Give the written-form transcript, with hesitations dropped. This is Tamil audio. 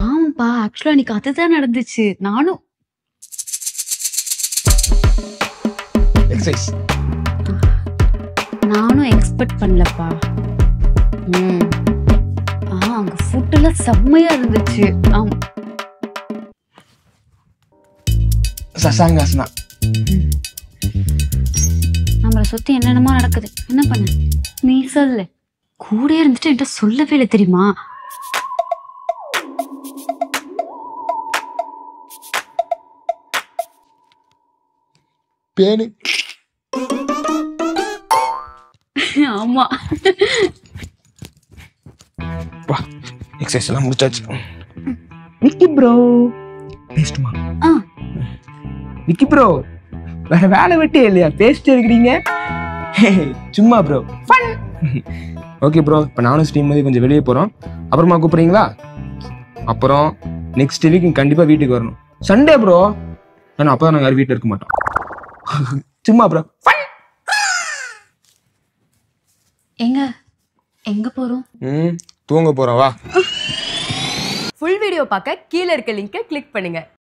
ஆமாப்பா, ஆக்சுவலா இன்னைக்கு அதுதான் நடந்துச்சு. எக்ஸசைஸ் நானும் எக்ஸ்பெக்ட் பண்ணலப்பா. அங்க ஃபுட் எல்லாம் செம்மையா இருந்துச்சு. சசாங்காசனா. நம்மளை சுத்தி என்னென்னமோ நடக்குது. என்ன பண்ண நீ சொல்லு. கூட இருந்துட்டு என்கிட்ட சொல்லவே இல்லை தெரியுமா? பேனு. ஆமா. வா, எக்ஸசைஸ் எல்லாம் முடிச்சாச்சு. விக்கி ப்ரோ பேஸ்ட்டுமா? விக்கி ப்ரோ வேற வேலை விட்டே இல்லையா, பேசிட்டு இருக்கிறீங்க? சும்மா ப்ரோ ஃபன். ஓகே ப்ரோ, இப்போ நானும் ஸ்ட்ரீம் மாதிரி கொஞ்சம் வெளியே போகிறோம். அப்புறமா கூப்பிட்றீங்களா? அப்புறம் நெக்ஸ்ட் வீக் கண்டிப்பாக வீட்டுக்கு வரணும். Sunday bro. ஆனால் அப்போ தான் நாங்கள் யாரும் வீட்டில் இருக்க மாட்டோம். சும்மா ப்ரோ ஃபன். எங்க போறோம்? தூங்க போகிறோம் வா. ஃபுல் வீடியோ பார்க்க கீழே இருக்க லிங்கை கிளிக் பண்ணுங்க.